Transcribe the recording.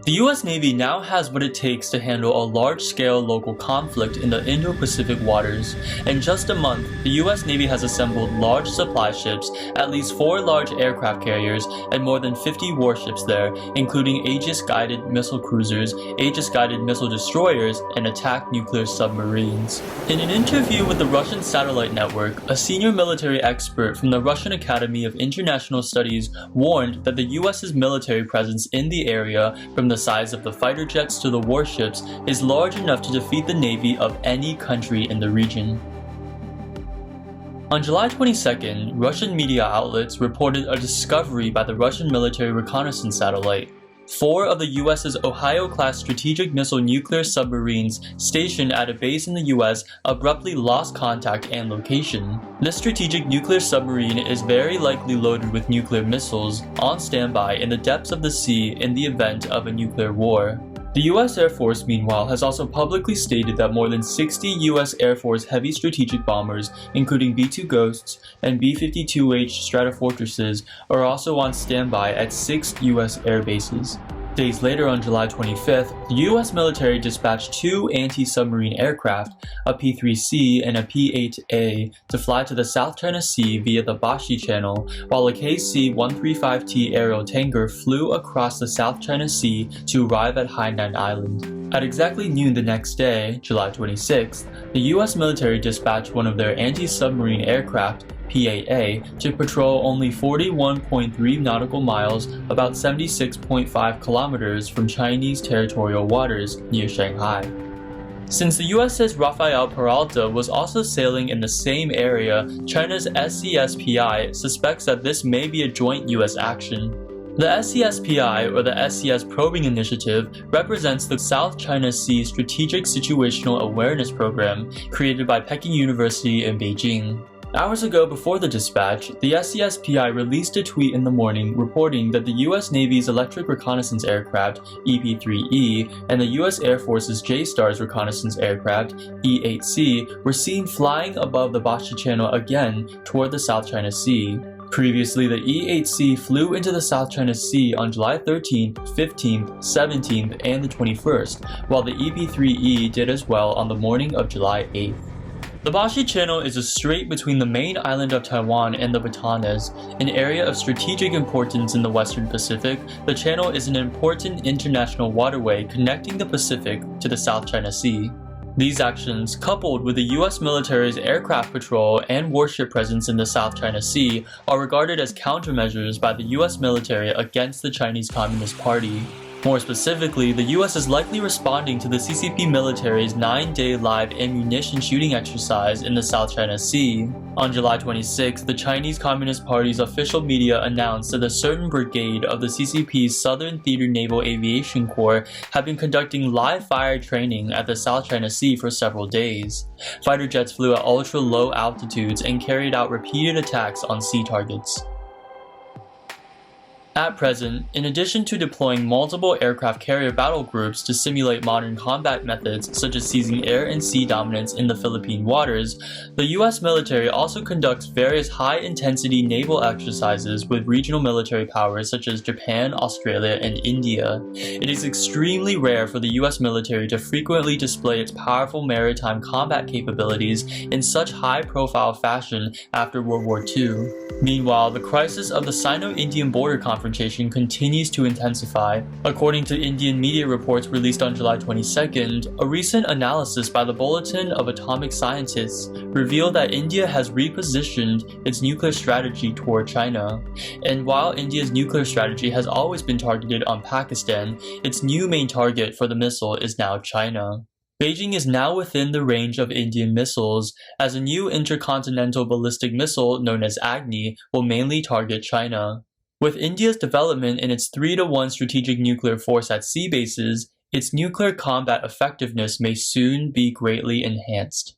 The US Navy now has what it takes to handle a large-scale local conflict in the Indo-Pacific waters. In just a month, the US Navy has assembled large supply ships, at least 4 large aircraft carriers, and more than 50 warships there, including Aegis-guided missile cruisers, Aegis-guided missile destroyers, and attack nuclear submarines. In an interview with the Russian satellite network, a senior military expert from the Russian Academy of International Studies warned that the US's military presence in the area, from the size of the fighter jets to the warships, is large enough to defeat the navy of any country in the region. On July 22nd, Russian media outlets reported a discovery by the Russian military reconnaissance satellite. 4 of the US's Ohio-class strategic missile nuclear submarines stationed at a base in the US abruptly lost contact and location. This strategic nuclear submarine is very likely loaded with nuclear missiles on standby in the depths of the sea in the event of a nuclear war. The US Air Force, meanwhile, has also publicly stated that more than 60 US Air Force heavy strategic bombers, including B-2 Ghosts and B-52H Stratofortresses, are also on standby at 6 US air bases. Days later, on July 25th, the US military dispatched 2 anti-submarine aircraft, a P-3C and a P-8A, to fly to the South China Sea via the Bashi Channel, while a KC-135T aerial tanker flew across the South China Sea to arrive at Hainan Island. At exactly noon the next day, July 26th, the US military dispatched one of their anti-submarine aircraft, PAA, to patrol only 41.3 nautical miles, about 76.5 kilometers from Chinese territorial waters near Shanghai. Since the USS Rafael Peralta was also sailing in the same area, China's SCSPI suspects that this may be a joint US action. The SCSPI, or the SCS Probing Initiative, represents the South China Sea Strategic Situational Awareness Program created by Peking University in Beijing. Hours ago, before the dispatch, the SCSPI released a tweet in the morning reporting that the US Navy's Electric Reconnaissance Aircraft, EP-3E, and the US Air Force's JSTARS Reconnaissance Aircraft, E-8C, were seen flying above the Bashi Channel again toward the South China Sea. Previously, the E-8C flew into the South China Sea on July 13th, 15th, 17th, and the 21st, while the EP-3E did as well on the morning of July 8th. The Bashi Channel is a strait between the main island of Taiwan and the Batanes, an area of strategic importance in the Western Pacific. The channel is an important international waterway connecting the Pacific to the South China Sea. These actions, coupled with the US military's aircraft patrol and warship presence in the South China Sea, are regarded as countermeasures by the US military against the Chinese Communist Party. More specifically, the US is likely responding to the CCP military's 9-day live ammunition shooting exercise in the South China Sea. On July 26, the Chinese Communist Party's official media announced that a certain brigade of the CCP's Southern Theater Naval Aviation Corps had been conducting live-fire training at the South China Sea for several days. Fighter jets flew at ultra-low altitudes and carried out repeated attacks on sea targets. At present, in addition to deploying multiple aircraft carrier battle groups to simulate modern combat methods such as seizing air and sea dominance in the Philippine waters, the US military also conducts various high-intensity naval exercises with regional military powers such as Japan, Australia, and India. It is extremely rare for the US military to frequently display its powerful maritime combat capabilities in such high-profile fashion after World War II. Meanwhile, the crisis of the Sino-Indian border confrontation continues to intensify. According to Indian media reports released on July 22nd, a recent analysis by the Bulletin of Atomic Scientists revealed that India has repositioned its nuclear strategy toward China. And while India's nuclear strategy has always been targeted on Pakistan, its new main target for the missile is now China. Beijing is now within the range of Indian missiles, as a new intercontinental ballistic missile known as Agni will mainly target China. With India's development in its 3-to-1 strategic nuclear force at sea bases, its nuclear combat effectiveness may soon be greatly enhanced.